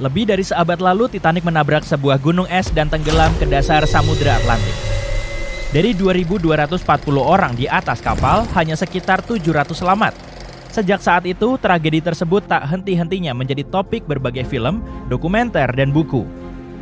Lebih dari seabad lalu, Titanic menabrak sebuah gunung es dan tenggelam ke dasar Samudra Atlantik. Dari 2.240 orang di atas kapal, hanya sekitar 700 selamat. Sejak saat itu, tragedi tersebut tak henti-hentinya menjadi topik berbagai film, dokumenter, dan buku.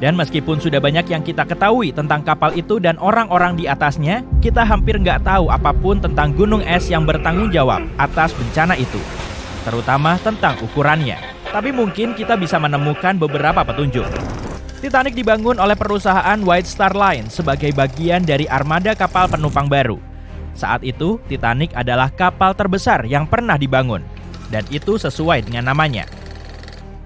Dan meskipun sudah banyak yang kita ketahui tentang kapal itu dan orang-orang di atasnya, kita hampir nggak tahu apapun tentang gunung es yang bertanggung jawab atas bencana itu. Terutama tentang ukurannya. Tapi mungkin kita bisa menemukan beberapa petunjuk. Titanic dibangun oleh perusahaan White Star Line sebagai bagian dari armada kapal penumpang baru. Saat itu, Titanic adalah kapal terbesar yang pernah dibangun. Dan itu sesuai dengan namanya.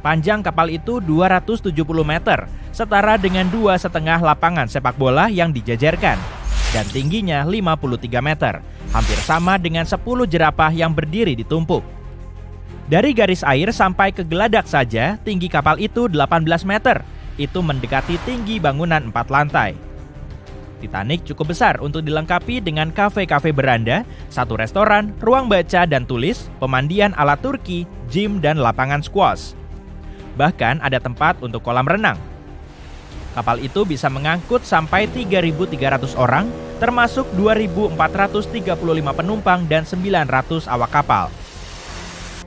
Panjang kapal itu 270 meter, setara dengan 2,5 lapangan sepak bola yang dijajarkan. Dan tingginya 53 meter, hampir sama dengan 10 jerapah yang berdiri ditumpuk. Dari garis air sampai ke geladak saja, tinggi kapal itu 18 meter. Itu mendekati tinggi bangunan 4 lantai. Titanic cukup besar untuk dilengkapi dengan kafe-kafe beranda, satu restoran, ruang baca dan tulis, pemandian ala Turki, gym, dan lapangan squash. Bahkan ada tempat untuk kolam renang. Kapal itu bisa mengangkut sampai 3.300 orang, termasuk 2.435 penumpang dan 900 awak kapal.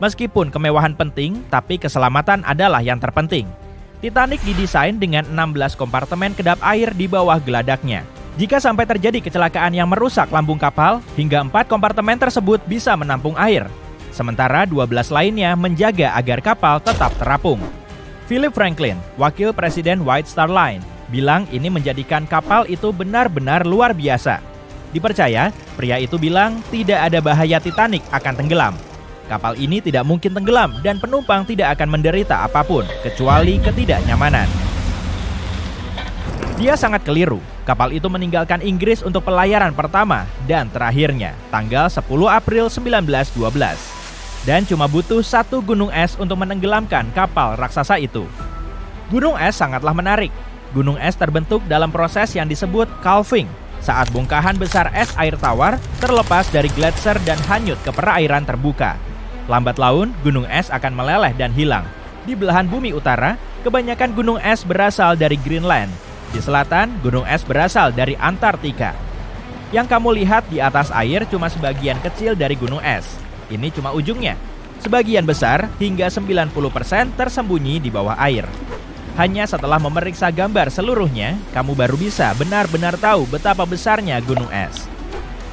Meskipun kemewahan penting, tapi keselamatan adalah yang terpenting. Titanic didesain dengan 16 kompartemen kedap air di bawah geladaknya. Jika sampai terjadi kecelakaan yang merusak lambung kapal, hingga 4 kompartemen tersebut bisa menampung air. Sementara 12 lainnya menjaga agar kapal tetap terapung. Philip Franklin, wakil presiden White Star Line, bilang ini menjadikan kapal itu benar-benar luar biasa. Dipercaya, pria itu bilang tidak ada bahaya Titanic akan tenggelam. Kapal ini tidak mungkin tenggelam dan penumpang tidak akan menderita apapun, kecuali ketidaknyamanan. Dia sangat keliru. Kapal itu meninggalkan Inggris untuk pelayaran pertama dan terakhirnya, tanggal 10 April 1912. Dan cuma butuh satu gunung es untuk menenggelamkan kapal raksasa itu. Gunung es sangatlah menarik. Gunung es terbentuk dalam proses yang disebut calving, saat bongkahan besar es air tawar terlepas dari gletser dan hanyut ke perairan terbuka. Lambat laun, gunung es akan meleleh dan hilang. Di belahan bumi utara, kebanyakan gunung es berasal dari Greenland. Di selatan, gunung es berasal dari Antartika. Yang kamu lihat di atas air cuma sebagian kecil dari gunung es. Ini cuma ujungnya. Sebagian besar, hingga 90% tersembunyi di bawah air. Hanya setelah memeriksa gambar seluruhnya, kamu baru bisa benar-benar tahu betapa besarnya gunung es.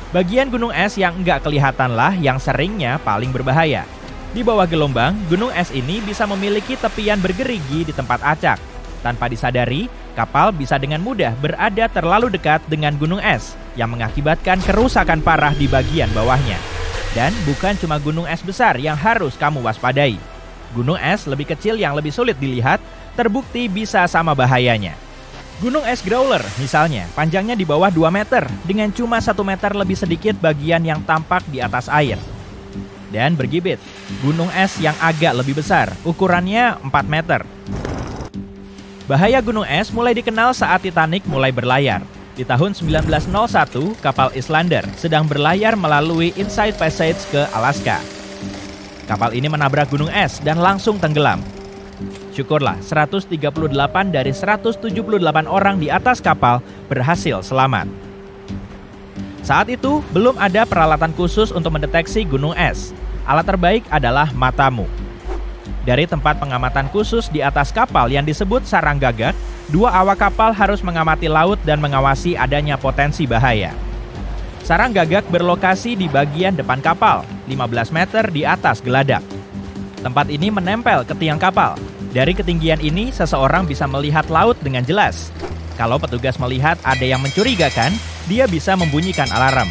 Bagian gunung es yang enggak kelihatanlah yang seringnya paling berbahaya. Di bawah gelombang, gunung es ini bisa memiliki tepian bergerigi di tempat acak. Tanpa disadari, kapal bisa dengan mudah berada terlalu dekat dengan gunung es yang mengakibatkan kerusakan parah di bagian bawahnya. Dan bukan cuma gunung es besar yang harus kamu waspadai. Gunung es lebih kecil yang lebih sulit dilihat, terbukti bisa sama bahayanya. Gunung es Growler misalnya, panjangnya di bawah 2 meter dengan cuma 1 meter lebih sedikit bagian yang tampak di atas air. Dan bergibit, gunung es yang agak lebih besar, ukurannya 4 meter. Bahaya gunung es mulai dikenal saat Titanic mulai berlayar. Di tahun 1901, kapal Islander sedang berlayar melalui Inside Passage ke Alaska. Kapal ini menabrak gunung es dan langsung tenggelam. Syukurlah 138 dari 178 orang di atas kapal berhasil selamat. Saat itu, belum ada peralatan khusus untuk mendeteksi gunung es. Alat terbaik adalah matamu. Dari tempat pengamatan khusus di atas kapal yang disebut sarang gagak, 2 awak kapal harus mengamati laut dan mengawasi adanya potensi bahaya. Sarang gagak berlokasi di bagian depan kapal, 15 meter di atas geladak. Tempat ini menempel ke tiang kapal. Dari ketinggian ini, seseorang bisa melihat laut dengan jelas. Kalau petugas melihat ada yang mencurigakan, dia bisa membunyikan alarm.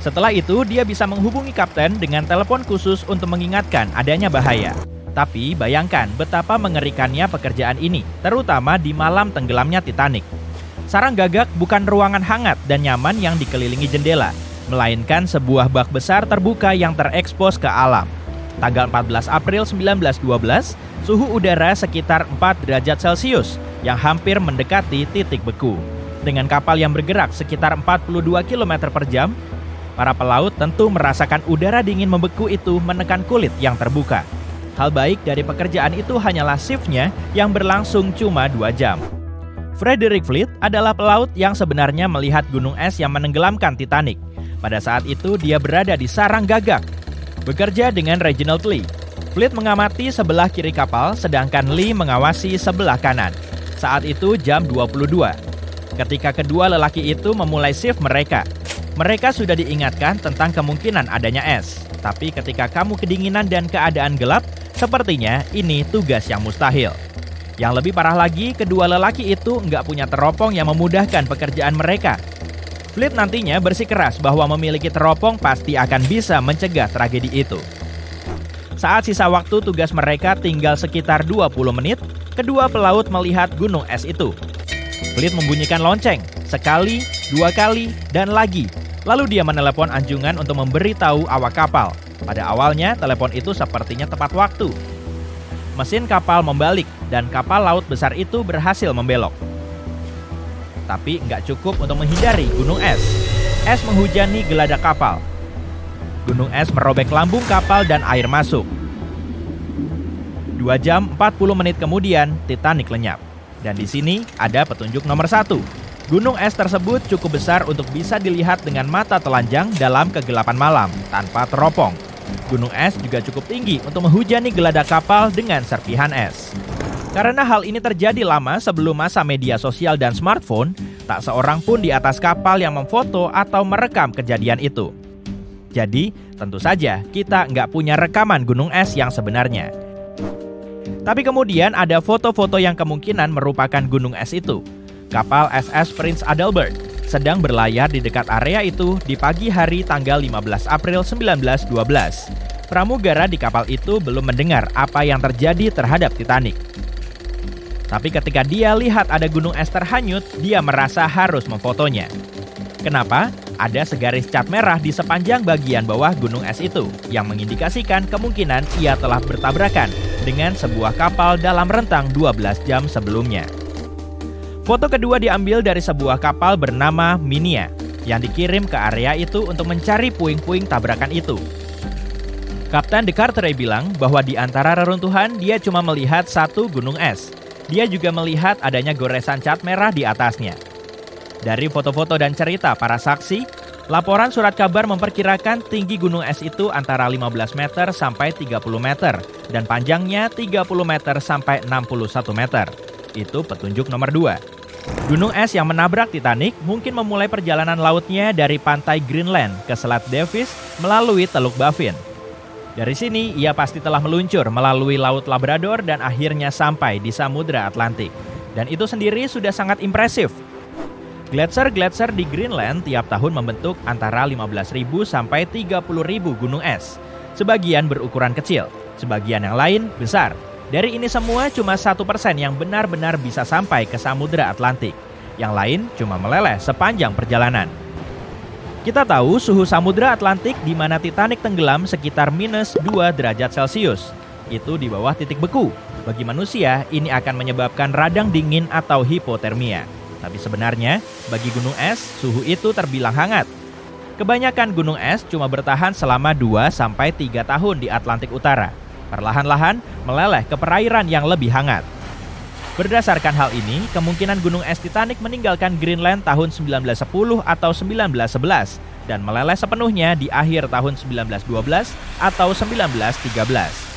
Setelah itu, dia bisa menghubungi kapten dengan telepon khusus untuk mengingatkan adanya bahaya. Tapi bayangkan betapa mengerikannya pekerjaan ini, terutama di malam tenggelamnya Titanic. Sarang gagak bukan ruangan hangat dan nyaman yang dikelilingi jendela, melainkan sebuah bak besar terbuka yang terekspos ke alam. Tanggal 14 April 1912, suhu udara sekitar 4 derajat Celcius yang hampir mendekati titik beku. Dengan kapal yang bergerak sekitar 42 km per jam, para pelaut tentu merasakan udara dingin membeku itu menekan kulit yang terbuka. Hal baik dari pekerjaan itu hanyalah shift-nya yang berlangsung cuma 2 jam. Frederick Fleet adalah pelaut yang sebenarnya melihat gunung es yang menenggelamkan Titanic. Pada saat itu dia berada di sarang gagak. Bekerja dengan Reginald Lee. Fleet mengamati sebelah kiri kapal, sedangkan Lee mengawasi sebelah kanan. Saat itu jam 22. Ketika kedua lelaki itu memulai shift mereka sudah diingatkan tentang kemungkinan adanya es. Tapi ketika kamu kedinginan dan keadaan gelap, sepertinya ini tugas yang mustahil. Yang lebih parah lagi, kedua lelaki itu nggak punya teropong yang memudahkan pekerjaan mereka. Fleet nantinya bersikeras bahwa memiliki teropong pasti akan bisa mencegah tragedi itu. Saat sisa waktu tugas mereka tinggal sekitar 20 menit, kedua pelaut melihat gunung es itu. Fleet membunyikan lonceng, sekali, 2 kali, dan lagi. Lalu dia menelepon anjungan untuk memberitahu awak kapal. Pada awalnya, telepon itu sepertinya tepat waktu. Mesin kapal membalik dan kapal laut besar itu berhasil membelok. Tapi nggak cukup untuk menghindari gunung es. Es menghujani geladak kapal. Gunung es merobek lambung kapal dan air masuk. 2 jam 40 menit kemudian, Titanic lenyap. Dan di sini ada petunjuk nomor 1. Gunung es tersebut cukup besar untuk bisa dilihat dengan mata telanjang dalam kegelapan malam, tanpa teropong. Gunung es juga cukup tinggi untuk menghujani geladak kapal dengan serpihan es. Karena hal ini terjadi lama sebelum masa media sosial dan smartphone, tak seorang pun di atas kapal yang memfoto atau merekam kejadian itu. Jadi, tentu saja kita nggak punya rekaman gunung es yang sebenarnya. Tapi kemudian ada foto-foto yang kemungkinan merupakan gunung es itu. Kapal SS Prince Adalbert sedang berlayar di dekat area itu di pagi hari tanggal 15 April 1912. Pramugara di kapal itu belum mendengar apa yang terjadi terhadap Titanic. Tapi ketika dia lihat ada gunung es terhanyut, dia merasa harus memfotonya. Kenapa? Ada segaris cat merah di sepanjang bagian bawah gunung es itu, yang mengindikasikan kemungkinan ia telah bertabrakan dengan sebuah kapal dalam rentang 12 jam sebelumnya. Foto kedua diambil dari sebuah kapal bernama Minia, yang dikirim ke area itu untuk mencari puing-puing tabrakan itu. Kapten de Carteret bilang bahwa di antara reruntuhan dia cuma melihat satu gunung es. Dia juga melihat adanya goresan cat merah di atasnya. Dari foto-foto dan cerita para saksi, laporan surat kabar memperkirakan tinggi gunung es itu antara 15 meter sampai 30 meter dan panjangnya 30 meter sampai 61 meter. Itu petunjuk nomor 2. Gunung es yang menabrak Titanic mungkin memulai perjalanan lautnya dari pantai Greenland ke Selat Davis melalui Teluk Baffin. Dari sini, ia pasti telah meluncur melalui Laut Labrador dan akhirnya sampai di Samudra Atlantik. Dan itu sendiri sudah sangat impresif. Gletser-gletser di Greenland tiap tahun membentuk antara 15.000 sampai 30.000 gunung es. Sebagian berukuran kecil, sebagian yang lain besar. Dari ini semua cuma 1% yang benar-benar bisa sampai ke Samudra Atlantik. Yang lain cuma meleleh sepanjang perjalanan. Kita tahu suhu Samudra Atlantik di mana Titanic tenggelam sekitar minus 2 derajat Celcius. Itu di bawah titik beku. Bagi manusia, ini akan menyebabkan radang dingin atau hipotermia. Tapi sebenarnya, bagi gunung es, suhu itu terbilang hangat. Kebanyakan gunung es cuma bertahan selama 2-3 tahun di Atlantik Utara. Perlahan-lahan meleleh ke perairan yang lebih hangat. Berdasarkan hal ini, kemungkinan gunung es Titanic meninggalkan Greenland tahun 1910 atau 1911 dan meleleh sepenuhnya di akhir tahun 1912 atau 1913.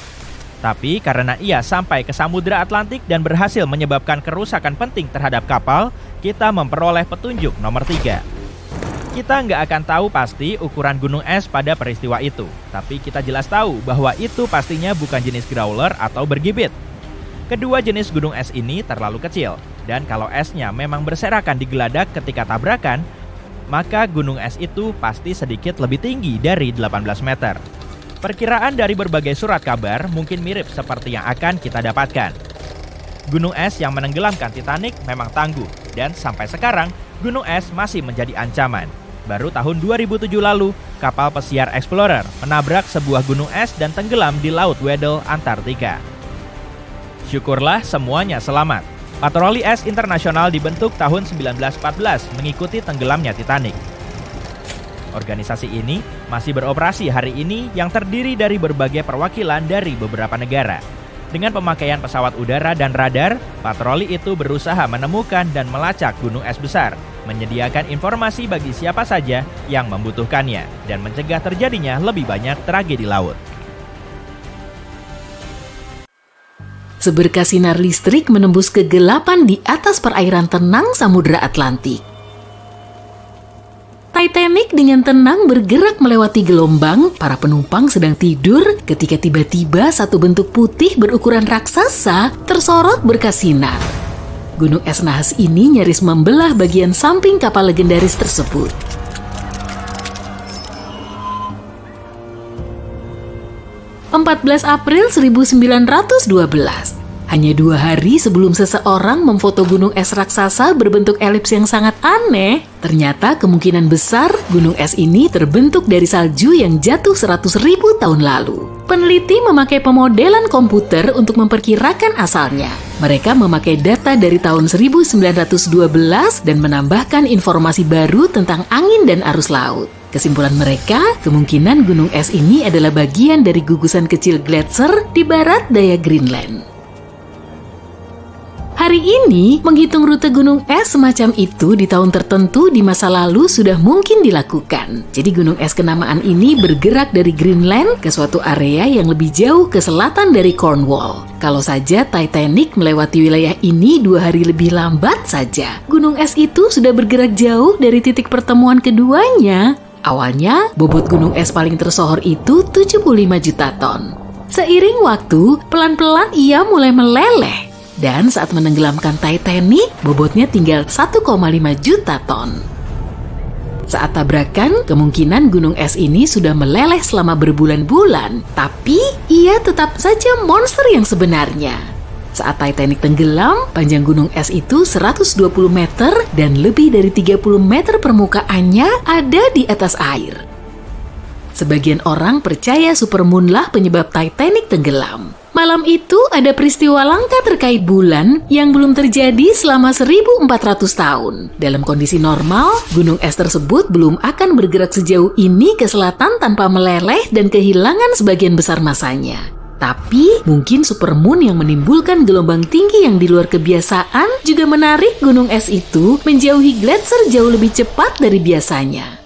Tapi karena ia sampai ke Samudra Atlantik dan berhasil menyebabkan kerusakan penting terhadap kapal, kita memperoleh petunjuk nomor 3. Kita nggak akan tahu pasti ukuran gunung es pada peristiwa itu, tapi kita jelas tahu bahwa itu pastinya bukan jenis growler atau bergibit. Kedua jenis gunung es ini terlalu kecil, dan kalau esnya memang berserakan di geladak ketika tabrakan, maka gunung es itu pasti sedikit lebih tinggi dari 18 meter. Perkiraan dari berbagai surat kabar mungkin mirip seperti yang akan kita dapatkan. Gunung es yang menenggelamkan Titanic memang tangguh, dan sampai sekarang gunung es masih menjadi ancaman. Baru tahun 2007 lalu, kapal pesiar Explorer menabrak sebuah gunung es dan tenggelam di Laut Weddell, Antartika. Syukurlah semuanya selamat. Patroli es internasional dibentuk tahun 1914 mengikuti tenggelamnya Titanic. Organisasi ini masih beroperasi hari ini yang terdiri dari berbagai perwakilan dari beberapa negara. Dengan pemakaian pesawat udara dan radar, patroli itu berusaha menemukan dan melacak gunung es besar, menyediakan informasi bagi siapa saja yang membutuhkannya, dan mencegah terjadinya lebih banyak tragedi laut. Seberkas sinar listrik menembus kegelapan di atas perairan tenang Samudra Atlantik. Titanic dengan tenang bergerak melewati gelombang. Para penumpang sedang tidur ketika tiba-tiba satu bentuk putih berukuran raksasa tersorot berkas sinar. Gunung es nahas ini nyaris membelah bagian samping kapal legendaris tersebut. April 1912. Hanya 2 hari sebelum seseorang memfoto gunung es raksasa berbentuk elips yang sangat aneh, ternyata kemungkinan besar gunung es ini terbentuk dari salju yang jatuh 100.000 tahun lalu. Peneliti memakai pemodelan komputer untuk memperkirakan asalnya. Mereka memakai data dari tahun 1912 dan menambahkan informasi baru tentang angin dan arus laut. Kesimpulan mereka, kemungkinan gunung es ini adalah bagian dari gugusan kecil gletser di barat daya Greenland. Hari ini, menghitung rute gunung es semacam itu di tahun tertentu di masa lalu sudah mungkin dilakukan. Jadi gunung es kenamaan ini bergerak dari Greenland ke suatu area yang lebih jauh ke selatan dari Cornwall. Kalau saja Titanic melewati wilayah ini 2 hari lebih lambat saja, gunung es itu sudah bergerak jauh dari titik pertemuan keduanya. Awalnya, bobot gunung es paling tersohor itu 75 juta ton. Seiring waktu, pelan-pelan ia mulai meleleh. Dan saat menenggelamkan Titanic, bobotnya tinggal 1,5 juta ton. Saat tabrakan, kemungkinan gunung es ini sudah meleleh selama berbulan-bulan, tapi ia tetap saja monster yang sebenarnya. Saat Titanic tenggelam, panjang gunung es itu 120 meter dan lebih dari 30 meter permukaannya ada di atas air. Sebagian orang percaya supermoon-lah penyebab Titanic tenggelam. Malam itu ada peristiwa langka terkait bulan yang belum terjadi selama 1400 tahun. Dalam kondisi normal, gunung es tersebut belum akan bergerak sejauh ini ke selatan tanpa meleleh dan kehilangan sebagian besar masanya. Tapi, mungkin supermoon yang menimbulkan gelombang tinggi yang di luar kebiasaan juga menarik gunung es itu menjauhi gletser jauh lebih cepat dari biasanya.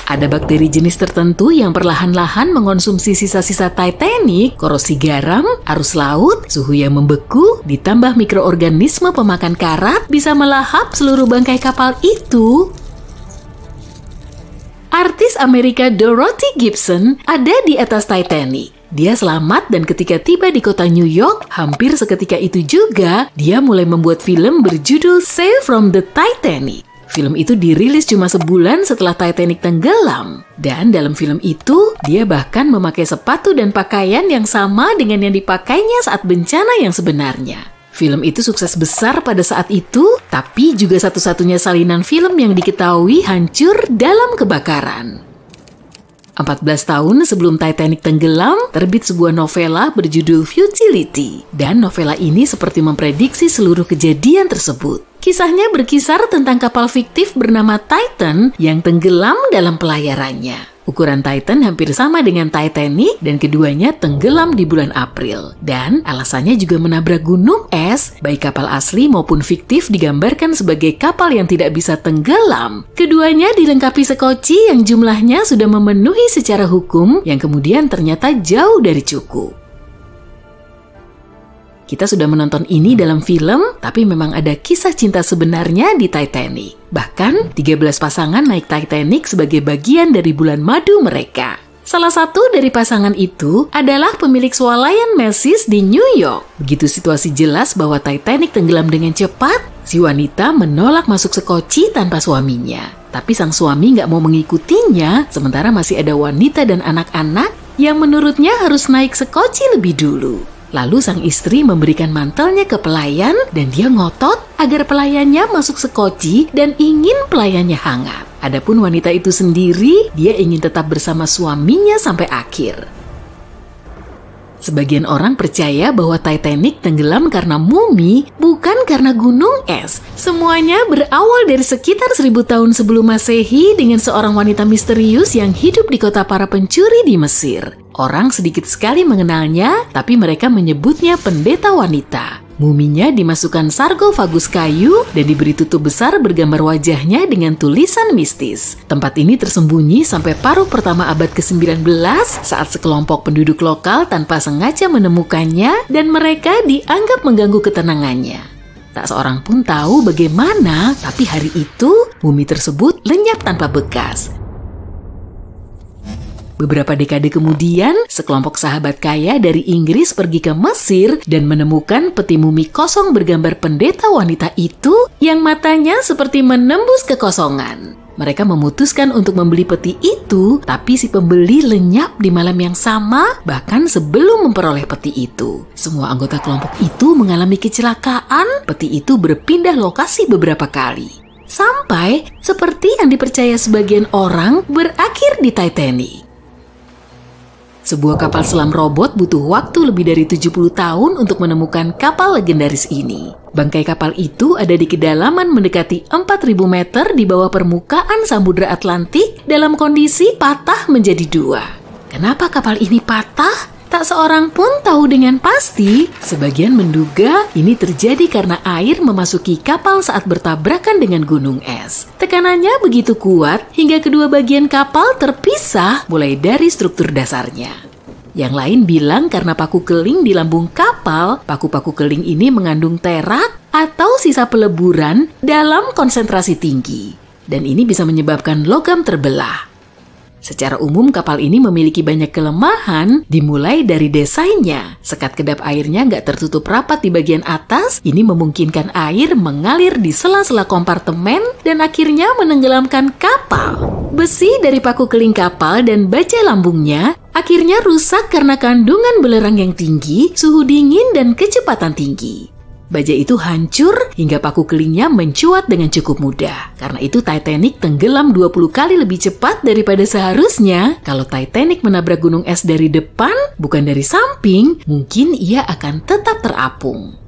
Ada bakteri jenis tertentu yang perlahan-lahan mengonsumsi sisa-sisa Titanic, korosi garam, arus laut, suhu yang membeku, ditambah mikroorganisme pemakan karat bisa melahap seluruh bangkai kapal itu. Artis Amerika Dorothy Gibson ada di atas Titanic. Dia selamat dan ketika tiba di kota New York, hampir seketika itu juga, dia mulai membuat film berjudul Sail from the Titanic. Film itu dirilis cuma sebulan setelah Titanic tenggelam. Dan dalam film itu, dia bahkan memakai sepatu dan pakaian yang sama dengan yang dipakainya saat bencana yang sebenarnya. Film itu sukses besar pada saat itu, tapi juga satu-satunya salinan film yang diketahui hancur dalam kebakaran. 14 tahun sebelum Titanic tenggelam, terbit sebuah novela berjudul Futility. Dan novela ini seperti memprediksi seluruh kejadian tersebut. Kisahnya berkisar tentang kapal fiktif bernama Titan yang tenggelam dalam pelayarannya. Ukuran Titan hampir sama dengan Titanic dan keduanya tenggelam di bulan April. Dan alasannya juga menabrak gunung es, baik kapal asli maupun fiktif digambarkan sebagai kapal yang tidak bisa tenggelam. Keduanya dilengkapi sekoci yang jumlahnya sudah memenuhi secara hukum yang kemudian ternyata jauh dari cukup. Kita sudah menonton ini dalam film, tapi memang ada kisah cinta sebenarnya di Titanic. Bahkan, 13 pasangan naik Titanic sebagai bagian dari bulan madu mereka. Salah satu dari pasangan itu adalah pemilik swalayan Macy's di New York. Begitu situasi jelas bahwa Titanic tenggelam dengan cepat, si wanita menolak masuk sekoci tanpa suaminya. Tapi sang suami nggak mau mengikutinya, sementara masih ada wanita dan anak-anak yang menurutnya harus naik sekoci lebih dulu. Lalu sang istri memberikan mantelnya ke pelayan dan dia ngotot agar pelayannya masuk sekoci dan ingin pelayannya hangat. Adapun wanita itu sendiri, dia ingin tetap bersama suaminya sampai akhir. Sebagian orang percaya bahwa Titanic tenggelam karena mumi, bukan karena gunung es. Semuanya berawal dari sekitar 1000 tahun sebelum Masehi dengan seorang wanita misterius yang hidup di kota para pencuri di Mesir. Orang sedikit sekali mengenalnya, tapi mereka menyebutnya pendeta wanita. Muminya dimasukkan sarkofagus kayu dan diberi tutup besar bergambar wajahnya dengan tulisan mistis. Tempat ini tersembunyi sampai paruh pertama abad ke-19 saat sekelompok penduduk lokal tanpa sengaja menemukannya dan mereka dianggap mengganggu ketenangannya. Tak seorang pun tahu bagaimana, tapi hari itu mumi tersebut lenyap tanpa bekas. Beberapa dekade kemudian, sekelompok sahabat kaya dari Inggris pergi ke Mesir dan menemukan peti mumi kosong bergambar pendeta wanita itu yang matanya seperti menembus kekosongan. Mereka memutuskan untuk membeli peti itu, tapi si pembeli lenyap di malam yang sama, bahkan sebelum memperoleh peti itu. Semua anggota kelompok itu mengalami kecelakaan, peti itu berpindah lokasi beberapa kali. Sampai, seperti yang dipercaya sebagian orang, berakhir di Titanic. Sebuah kapal selam robot butuh waktu lebih dari 70 tahun untuk menemukan kapal legendaris ini. Bangkai kapal itu ada di kedalaman mendekati 4.000 meter di bawah permukaan Samudra Atlantik dalam kondisi patah menjadi 2. Kenapa kapal ini patah? Tak seorang pun tahu dengan pasti. Sebagian menduga ini terjadi karena air memasuki kapal saat bertabrakan dengan gunung es. Tekanannya begitu kuat hingga kedua bagian kapal terpisah mulai dari struktur dasarnya. Yang lain bilang karena paku keling di lambung kapal, paku-paku keling ini mengandung terak atau sisa peleburan dalam konsentrasi tinggi. Dan ini bisa menyebabkan logam terbelah. Secara umum kapal ini memiliki banyak kelemahan, dimulai dari desainnya. Sekat kedap airnya nggak tertutup rapat di bagian atas, ini memungkinkan air mengalir di sela-sela kompartemen dan akhirnya menenggelamkan kapal. Besi dari paku keling kapal dan baja lambungnya akhirnya rusak karena kandungan belerang yang tinggi, suhu dingin, dan kecepatan tinggi. Baja itu hancur hingga paku kelingnya mencuat dengan cukup mudah. Karena itu Titanic tenggelam 20 kali lebih cepat daripada seharusnya. Kalau Titanic menabrak gunung es dari depan, bukan dari samping, mungkin ia akan tetap terapung.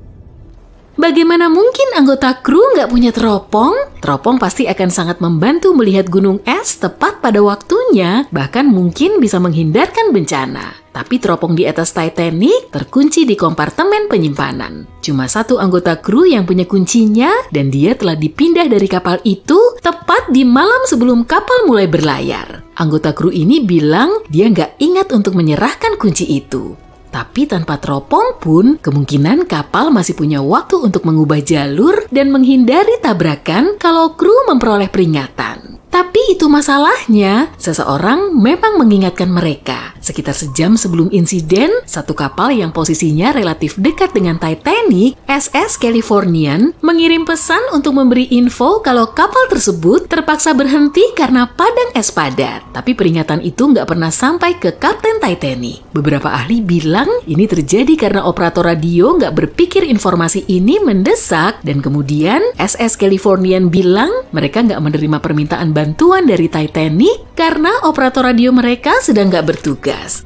Bagaimana mungkin anggota kru nggak punya teropong? Teropong pasti akan sangat membantu melihat gunung es tepat pada waktunya, bahkan mungkin bisa menghindarkan bencana. Tapi teropong di atas Titanic terkunci di kompartemen penyimpanan. Cuma satu anggota kru yang punya kuncinya dan dia telah dipindah dari kapal itu tepat di malam sebelum kapal mulai berlayar. Anggota kru ini bilang dia nggak ingat untuk menyerahkan kunci itu. Tapi tanpa teropong pun, kemungkinan kapal masih punya waktu untuk mengubah jalur dan menghindari tabrakan kalau kru memperoleh peringatan. Tapi itu masalahnya, seseorang memang mengingatkan mereka. Sekitar sejam sebelum insiden, satu kapal yang posisinya relatif dekat dengan Titanic, SS Californian, mengirim pesan untuk memberi info kalau kapal tersebut terpaksa berhenti karena padang es padat. Tapi peringatan itu nggak pernah sampai ke Kapten Titanic. Beberapa ahli bilang ini terjadi karena operator radio nggak berpikir informasi ini mendesak, dan kemudian SS Californian bilang mereka nggak menerima permintaan bantuan dari Titanic karena operator radio mereka sedang nggak bertugas.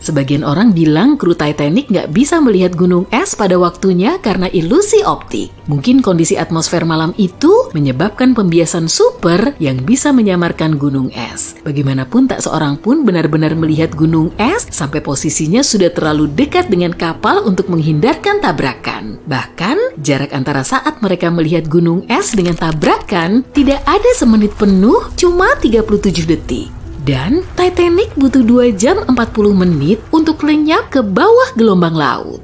Sebagian orang bilang kru Titanic nggak bisa melihat gunung es pada waktunya karena ilusi optik. Mungkin kondisi atmosfer malam itu menyebabkan pembiasan super yang bisa menyamarkan gunung es. Bagaimanapun tak seorang pun benar-benar melihat gunung es sampai posisinya sudah terlalu dekat dengan kapal untuk menghindarkan tabrakan. Bahkan, jarak antara saat mereka melihat gunung es dengan tabrakan tidak ada semenit penuh, cuma 37 detik. Dan Titanic butuh 2 jam 40 menit untuk lenyap ke bawah gelombang laut.